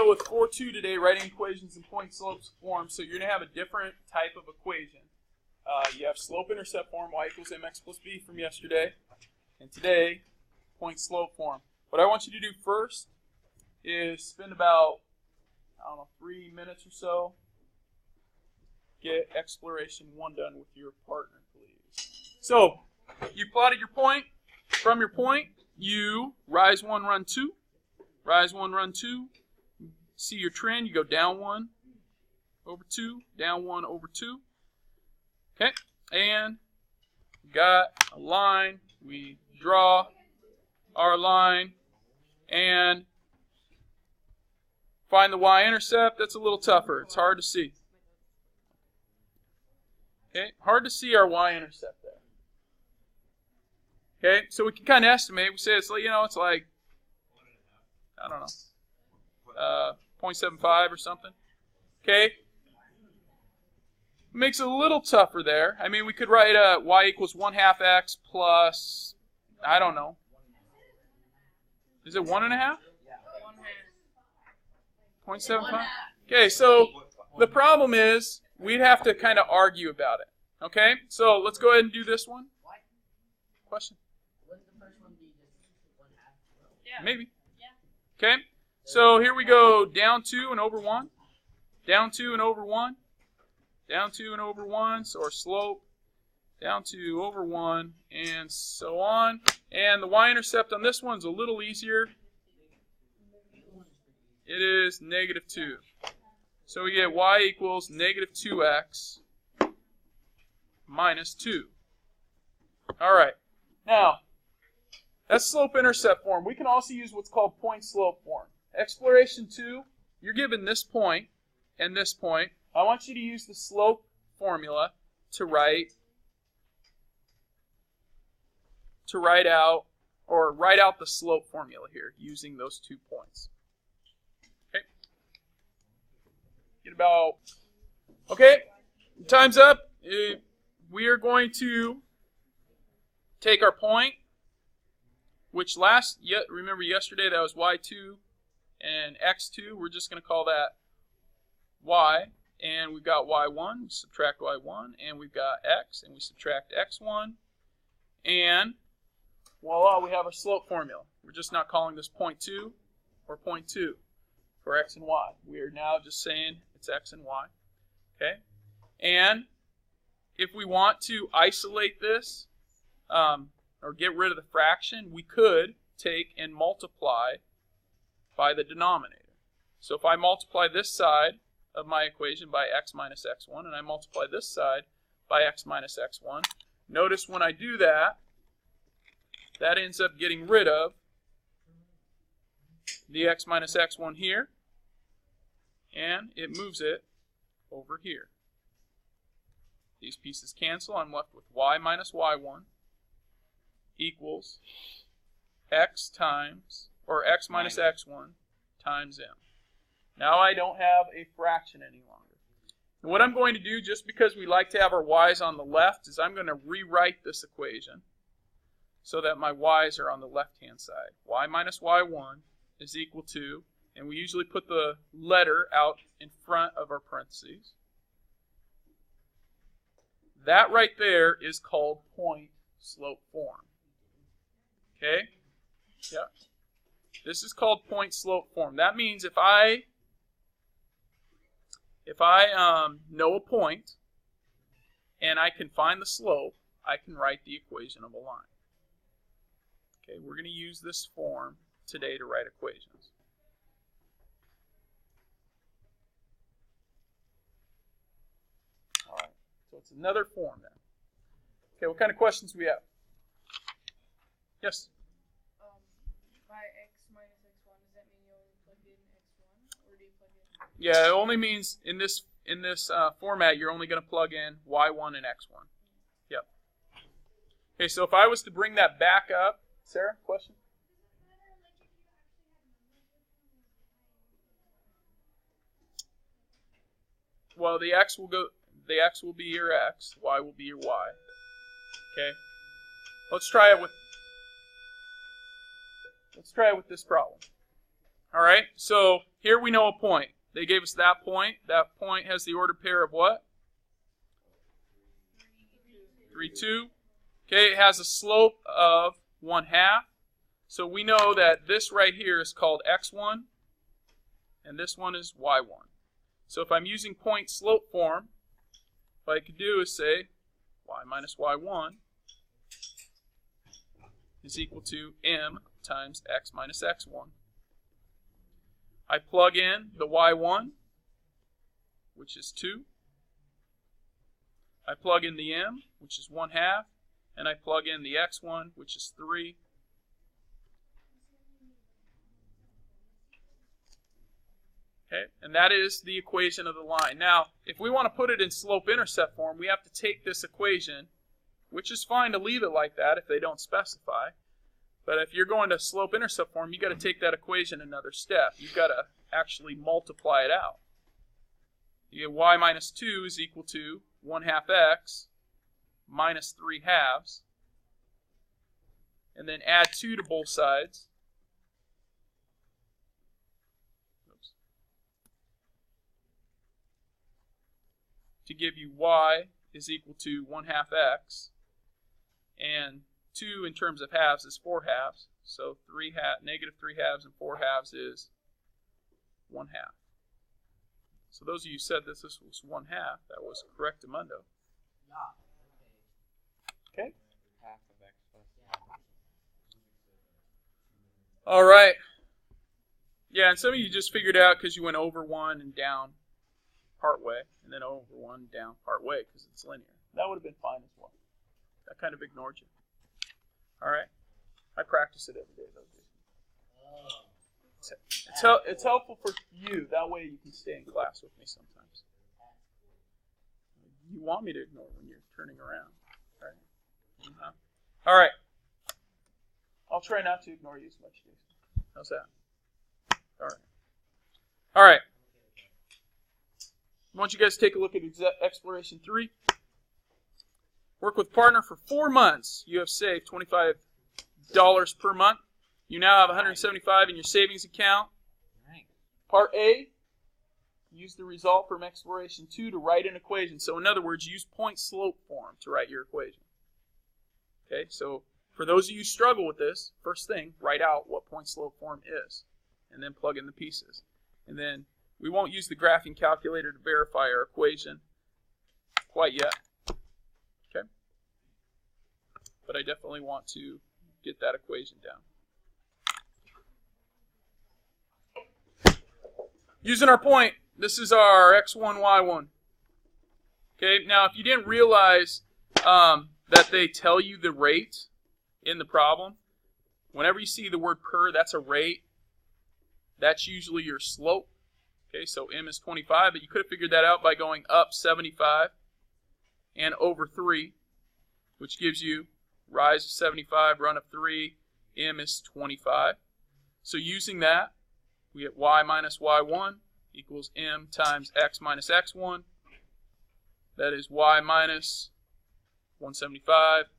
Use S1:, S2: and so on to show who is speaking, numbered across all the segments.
S1: deal with 4.2 today, writing equations in point slopes form. So you're going to have a different type of equation. You have slope-intercept form, y equals mx plus b from yesterday. And today, point slope form. What I want you to do first is spend about, 3 minutes or so. Get exploration 1 done with your partner, please. So, you plotted your point. From your point, you rise 1, run 2. Rise 1, run 2. See your trend. You go down 1 over 2, down 1 over 2. Okay, and got a line. We draw our line and find the y-intercept. That's a little tougher. It's hard to see. Okay, hard to see our y-intercept there. Okay, so we can kind of estimate. We say it's like, it's like, I don't know, 0.75 or something. Okay. Makes it a little tougher there. I mean, we could write y equals 1/2 x plus, I don't know. Is it 1.5? Yeah. 0.75? Okay, so the problem is we'd have to kind of argue about it. Okay, so let's go ahead and do this one. Question? Wouldn't the first one be just 1/2? Yeah. Maybe. Yeah. Okay, so here we go, down 2 and over 1. Down 2 and over 1. Down 2 and over 1, so our slope, down 2 over 1, and so on. And the y-intercept on this one's a little easier. It is -2. So we get y equals -2x minus 2. All right. Now, that's slope-intercept form. We can also use what's called point-slope form. Exploration 2, you're given this point and this point. I want you to use the slope formula to write out the slope formula here using those 2 points. Okay. Okay, time's up. We are going to take our point, which remember yesterday that was y2 and x2. We're just going to call that y. And we've got y1, we subtract y1, and we've got x, and we subtract x1. And voila, we have our slope formula. We're just not calling this 0.2 or 0.2 for x and y. We are now just saying it's x and y. Okay? And if we want to isolate this or get rid of the fraction, we could take and multiply by the denominator. So if I multiply this side of my equation by x minus x1, and I multiply this side by x minus x1. Notice when I do that, that ends up getting rid of the x minus x1 here, and it moves it over here. These pieces cancel. I'm left with y minus y1 equals x times, or x minus x1 times m. Now I don't have a fraction any longer. And what I'm going to do, just because we like to have our y's on the left, is I'm going to rewrite this equation so that my y's are on the left-hand side. Y minus y1 is equal to, and we usually put the letter out in front of our parentheses. That right there is called point-slope form. Okay? Yeah. This is called point-slope form. That means if I know a point and I can find the slope, I can write the equation of a line. Okay, we're going to use this form today to write equations. All right, so it's another form then. Okay, what kind of questions do we have? Yes?
S2: By x minus x1, does that mean you only plug in x1, or do you plug in?
S1: Yeah, it only means in this format you're only going to plug in y1 and x1. Yep. Okay, so if I was to bring that back up, Sarah, question? Well, the x will be your x, y will be your y. Okay. Let's try it with this problem. All right, so here we know a point. They gave us that point. That point has the ordered pair of what? 3, 2. Okay, it has a slope of 1/2. So we know that this right here is called x1, and this one is y1. So if I'm using point slope form, what I could do is say y minus y1 is equal to m times x minus x1. I plug in the y1, which is 2. I plug in the m, which is 1/2, and I plug in the x1, which is 3. Okay, and that is the equation of the line. Now, if we want to put it in slope-intercept form, we have to take this equation, which is fine to leave it like that if they don't specify. But if you're going to slope-intercept form, you've got to take that equation another step. You've got to actually multiply it out. You get y minus 2 is equal to 1/2 x minus 3/2. And then add 2 to both sides. To give you y is equal to 1/2 x. And 2 in terms of halves is 4/2. So negative 3/2 and 4/2 is 1/2. So those of you who said this was 1/2, that was correctamundo. Okay? All right. Yeah, and some of you just figured out because you went over 1 and down part way, and then over 1 and down part way because it's linear. That would have been fine as well. I kind of ignored you. All right? I practice it every day, though. It's helpful for you. That way you can stay in class with me sometimes. You want me to ignore when you're turning around. Right? All right. I'll try not to ignore you as much, Jason. How's that? All right. All right. I want you guys to take a look at exploration 3. Work with partner for 4 months. You have saved $25 per month. You now have $175 in your savings account. Part A, use the result from exploration 2 to write an equation. So in other words, use point slope form to write your equation. Okay, so for those of you who struggle with this, first thing, write out what point slope form is, and then plug in the pieces. And then we won't use the graphing calculator to verify our equation quite yet. Okay? But I definitely want to get that equation down. Using our point, this is our x1, y1. Okay, now if you didn't realize that they tell you the rate in the problem, whenever you see the word per, that's a rate. That's usually your slope. Okay, so m is 25, but you could have figured that out by going up 75 and over 3, which gives you rise of 75, run of 3, m is 25. So using that, we get y minus y1 equals m times x minus x1. That is y minus 175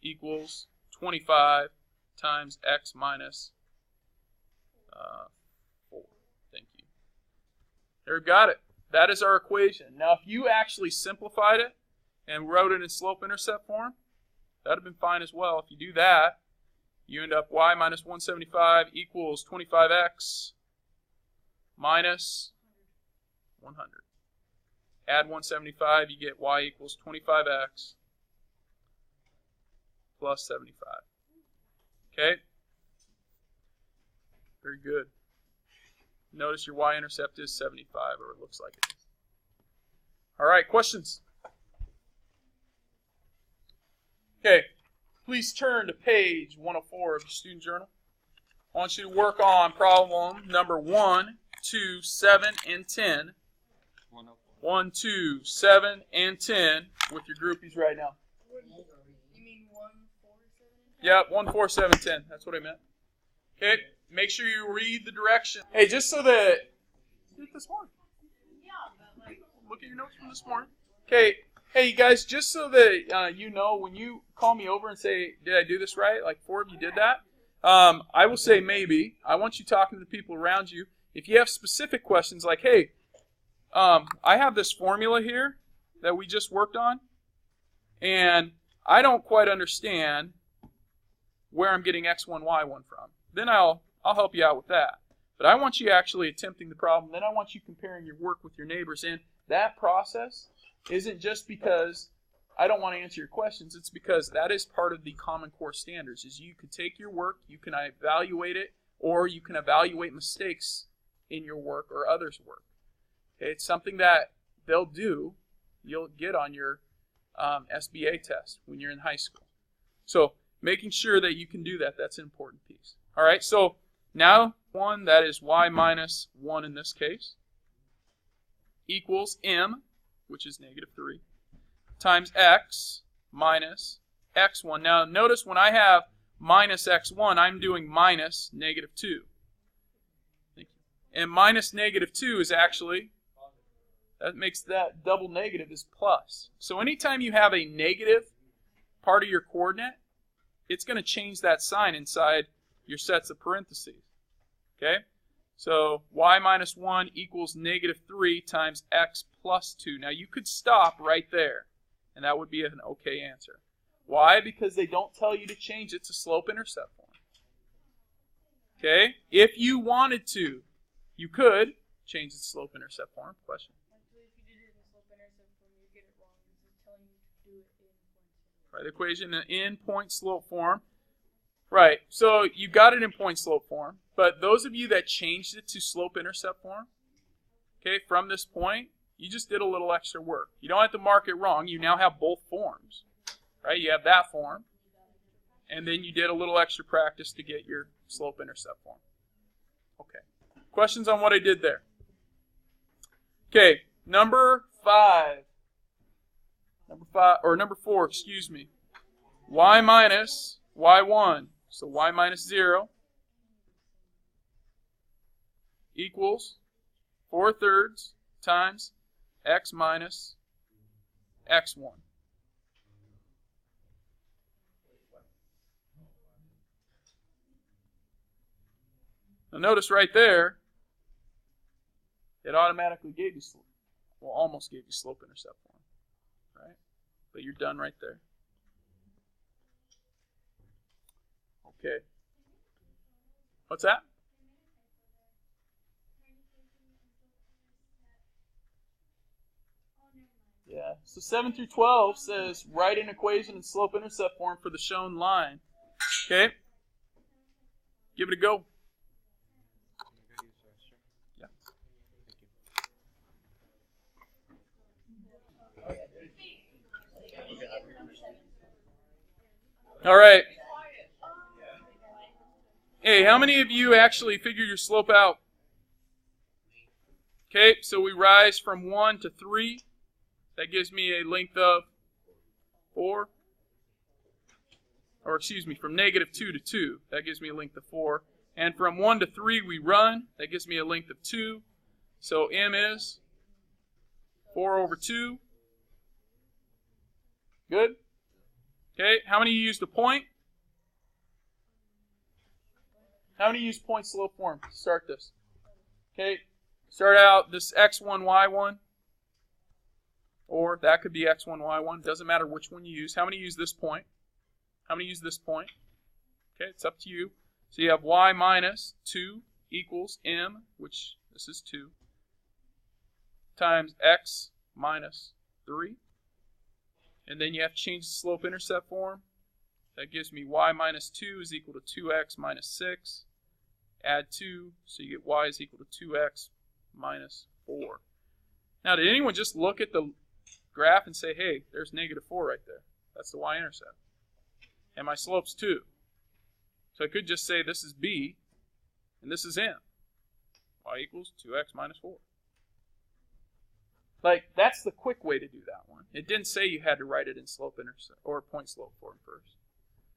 S1: equals 25 times x minus 4. Thank you. There, we've got it. That is our equation. Now, if you actually simplified it and wrote it in slope-intercept form, that would have been fine as well. If you do that, you end up y minus 175 equals 25x minus 100. Add 175, you get y equals 25x plus 75. Okay? Very good. Notice your y-intercept is 75, or it looks like it is. All right, questions? Okay, please turn to page 104 of your student journal. I want you to work on problem number 1, 2, 7, and 10. 1, 2, 7, and 10 with your groupies right now.
S2: You mean 1, 4, 7?
S1: Yep, 1, 4, 7, 10. That's what I meant. Okay, make sure you read the direction. Hey, just so that... Read this morning.
S2: Yeah, but like...
S1: Look at your notes from this morning. Okay, hey, you guys, just so that you know, when you call me over and say, did I do this right? Like 4 of you did that. I will say maybe. I want you talking to the people around you. If you have specific questions like, hey, I have this formula here that we just worked on, and I don't quite understand where I'm getting x1, y1 from. Then I'll help you out with that. But I want you actually attempting the problem. Then I want you comparing your work with your neighbors. And that process isn't just because I don't want to answer your questions. It's because that is part of the Common Core standards. Is you can take your work, you can evaluate it, or you can evaluate mistakes in your work or others' work. Okay, it's something that they'll do. You'll get on your SBA test when you're in high school. So making sure that you can do that, that's an important piece. All right, so now one, that is y minus 1 in this case, equals m, which is negative 3, times x minus x1. Now notice when I have minus x1, I'm doing minus negative 2. Thank you. And minus negative 2 is actually, that makes that double negative is plus. So anytime you have a negative part of your coordinate, it's going to change that sign inside your sets of parentheses. Okay? So y minus 1 equals negative 3 times x plus 2. Now you could stop right there, and that would be an okay answer. Why? Because they don't tell you to change it to slope-intercept form. Okay? If you wanted to, you could change it to slope-intercept form. Question?
S2: Actually, if you did it in slope-intercept form, you get it wrong. It's telling you to do it in point.
S1: Right, the equation in point-slope form. Right, so you got it in point-slope form, but those of you that changed it to slope-intercept form, okay, from this point, you just did a little extra work. You don't have to mark it wrong. You now have both forms. Right? You have that form, and then you did a little extra practice to get your slope-intercept form. Okay. Questions on what I did there? Okay, number 4, excuse me. Y minus y1. So y minus 0 equals 4/3 times x minus x1. Now notice right there, it automatically gave you slope. Well, almost gave you slope-intercept form. Right? But you're done right there. Okay. What's that? Yeah. So 7 through 12 says write an equation in slope-intercept form for the shown line. Okay. Give it a go. Yeah. All right. Hey, how many of you actually figure your slope out? Okay, so we rise from 1 to 3. That gives me a length of 4. Or excuse me, from negative 2 to 2. That gives me a length of 4. And from 1 to 3 we run. That gives me a length of 2. So m is 4/2. Good? Okay, how many used a point? How many use point-slope form to start this? Okay, start out this x1, y1. Or that could be x1, y1. Doesn't matter which one you use. How many use this point? How many use this point? Okay, it's up to you. So you have y minus 2 equals m, which this is 2, times x minus 3. And then you have to change the slope-intercept form. That gives me y minus 2 is equal to 2x minus 6. Add 2, so you get y is equal to 2x minus 4. Now, did anyone just look at the graph and say, hey, there's negative 4 right there? That's the y-intercept. And my slope's 2. So I could just say this is b, and this is m. Y equals 2x minus 4. Like, that's the quick way to do that one. It didn't say you had to write it in slope-intercept or point-slope form first.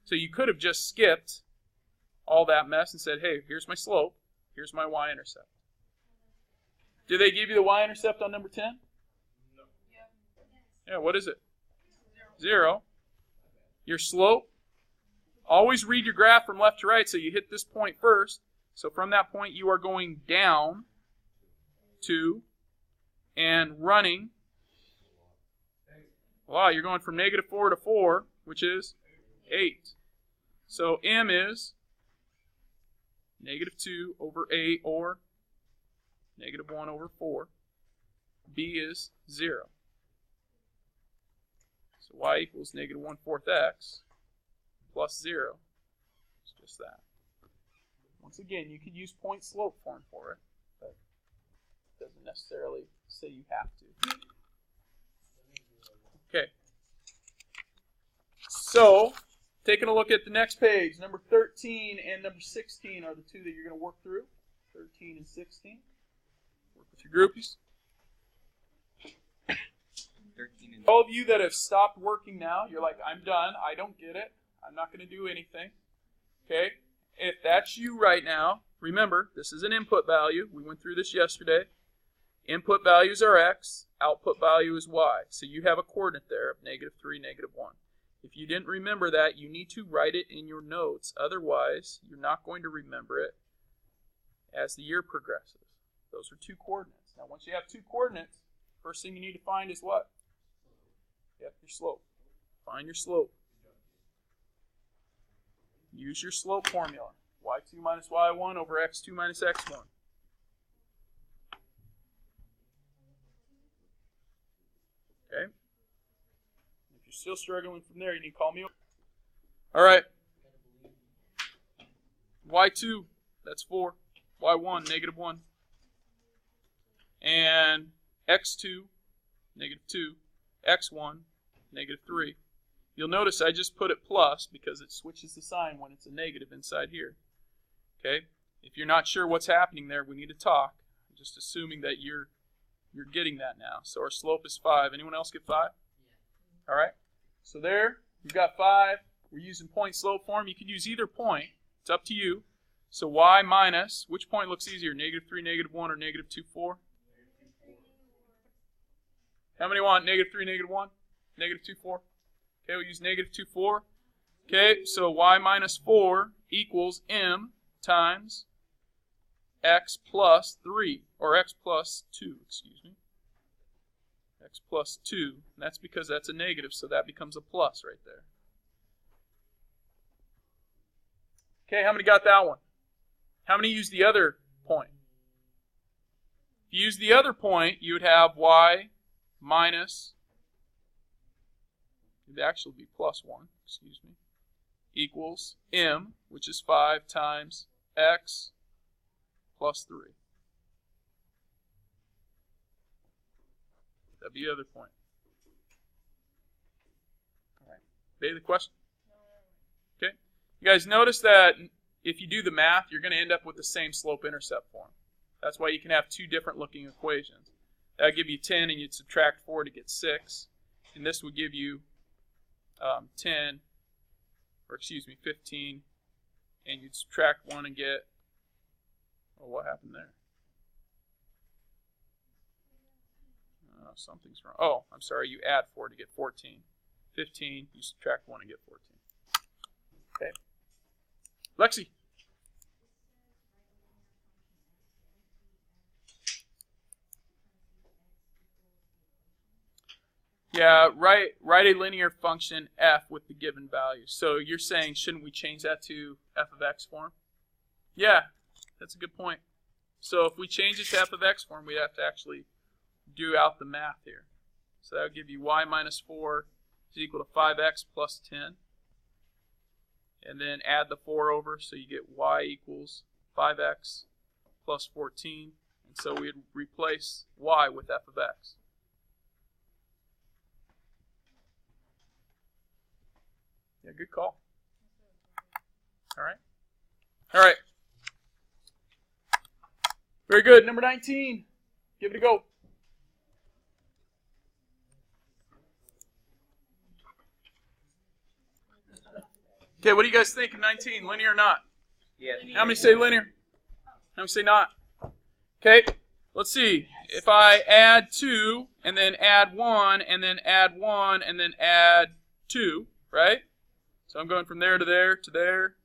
S1: So you could have just skipped all that mess and said, hey, here's my slope, here's my y-intercept. Did they give you the y-intercept on number 10?
S2: No.
S1: Yeah, what is it? 0. Your slope? Always read your graph from left to right, so you hit this point first. So from that point, you are going down 2 and running. Wow, you're going from -4 to 4, which is 8. So M is -2 over 8, or -1 over 4. B is 0. So y equals -1/4 x plus 0. It's just that. Once again, you could use point slope form for it, but it doesn't necessarily say you have to. Okay. So, taking a look at the next page, number 13 and number 16 are the two that you're going to work through. 13 and 16. Work with your groupies. All of you that have stopped working now, you're like, I'm done. I don't get it. I'm not going to do anything. Okay? If that's you right now, remember, this is an input value. We went through this yesterday. Input values are x. Output value is y. So you have a coordinate there of -3, -1. If you didn't remember that, you need to write it in your notes. Otherwise, you're not going to remember it as the year progresses. Those are two coordinates. Now, once you have two coordinates, first thing you need to find is what? Yep, your slope. Find your slope. Use your slope formula. y2 minus y1 over x2 minus x1. Okay? If you're still struggling from there, you need to call me over. All right. y2, that's 4. y1, -1. And x2, -2. x1, -3. You'll notice I just put it plus because it switches the sign when it's a negative inside here. Okay? If you're not sure what's happening there, we need to talk. I'm just assuming that you're getting that now. So our slope is 5. Anyone else get 5? Yeah. All right. So there, we've got 5. We're using point slope form. You could use either point. It's up to you. So y minus, which point looks easier? -3, -1, or -2, 4? How many want -3, -1? -2, 4? Okay, we'll use -2, 4. Okay, so y minus 4 equals m times x plus 3, or x plus 2, excuse me. X plus 2, and that's because that's a negative, so that becomes a plus right there. Okay, how many got that one? How many use the other point? If you use the other point, you would have y minus, it would actually be plus 1, excuse me, equals m, which is 5 times x plus 3. That'd be the other point. All right. Obey the question? Okay. You guys notice that if you do the math, you're going to end up with the same slope-intercept form. That's why you can have two different looking equations. That would give you 10, and you'd subtract 4 to get 6. And this would give you 15, and you'd subtract 1 and get, oh, what happened there? Something's wrong. Oh, I'm sorry, you add 4 to get 14. 15, you subtract 1 and get 14. Okay. Lexi. Yeah, write a linear function f with the given value. So you're saying, shouldn't we change that to f of x form? Yeah, that's a good point. So if we change it to f of x form, we'd have to actually do out the math here. So that would give you y minus 4 is equal to 5x plus 10. And then add the 4 over, so you get y equals 5x plus 14. And so we'd replace y with f of x. Yeah, good call. All right. All right. Very good. Number 19. Give it a go. Okay, what do you guys think of 19? Linear or not?
S3: Yes.
S1: How many say linear? How many say not? Okay, let's see. If I add 2, and then add 1, and then add 1, and then add 2, right? So I'm going from there to there, to there,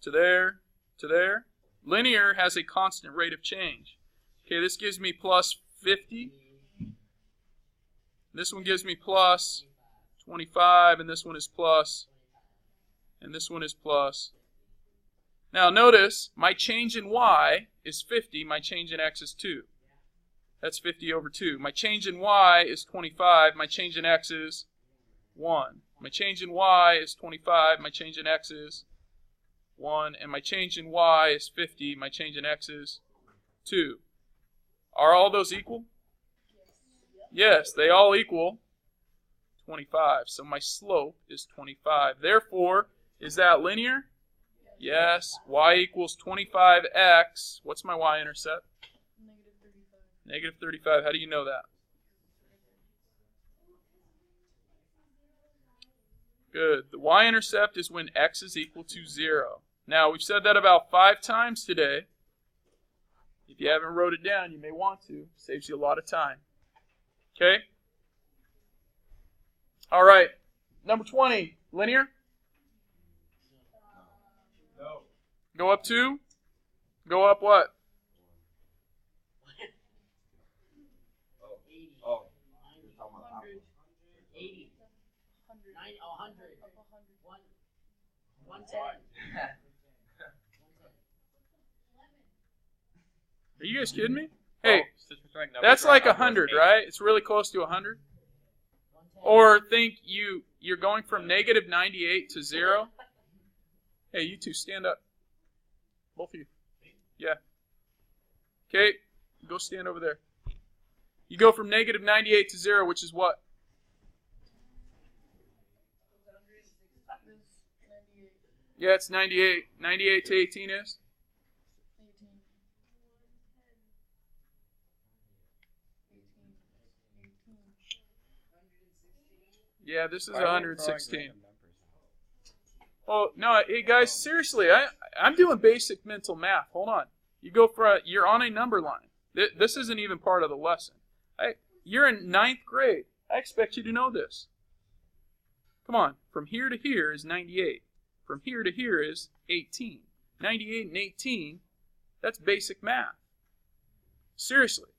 S1: to there, to there. Linear has a constant rate of change. Okay, this gives me plus 50. This one gives me plus 25, and this one is plus, and this one is plus. Now notice, my change in y is 50, my change in x is 2. That's 50 over 2. My change in y is 25, my change in x is 1. My change in y is 25, my change in x is 1. And my change in y is 50, my change in x is 2. Are all those equal? Yes, they all equal 25. So my slope is 25. Therefore, is that linear? Yes. Y equals 25x. What's my y-intercept? Negative 35. How do you know that? Good. The y-intercept is when x is equal to 0. Now, we've said that about 5 times today. If you haven't wrote it down, you may want to. Saves you a lot of time. Okay? All right. Number 20. Linear?
S3: No.
S1: Go up 2? Go up what?
S3: Oh.
S4: 80. 90, 100. 110.
S1: Are you guys kidding me? Hey, that's like 100, right? It's really close to 100. Or think you're going from negative 98 to 0. Hey, you two, stand up. Both of you. Yeah. Okay, go stand over there. You go from negative 98 to 0, which is what? Yeah, it's 98. 98 to 18 is?
S2: 18.
S1: Yeah, this is 116. Oh, no, hey guys, seriously, I'm doing basic mental math. Hold on. You're on a number line. This isn't even part of the lesson. You're in 9th grade. I expect you to know this. Come on, from here to here is 98. From here to here is 18. 98 and 18, that's basic math. Seriously.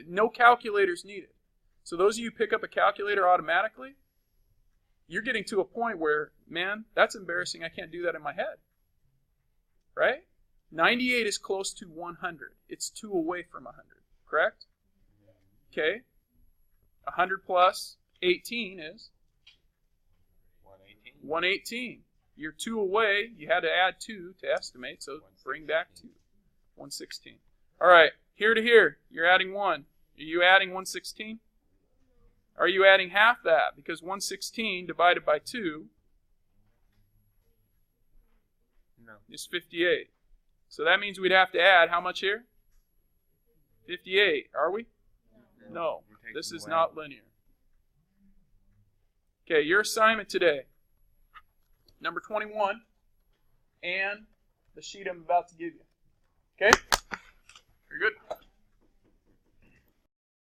S1: No calculators needed. So those of you who pick up a calculator automatically, you're getting to a point where, man, that's embarrassing. I can't do that in my head. Right? 98 is close to 100. It's 2 away from 100. Correct? Okay. 100 plus 18 is?
S3: 118.
S1: 118. You're 2 away. You had to add 2 to estimate, so bring back 2. 116. All right. Here to here, you're adding 1. Are you adding 116? Are you adding half that? Because 116 divided by 2 is 58. So that means we'd have to add how much here? 58. Are we? No. This is not linear. Okay, your assignment today. Number 21. And the sheet I'm about to give you. Okay? Very good.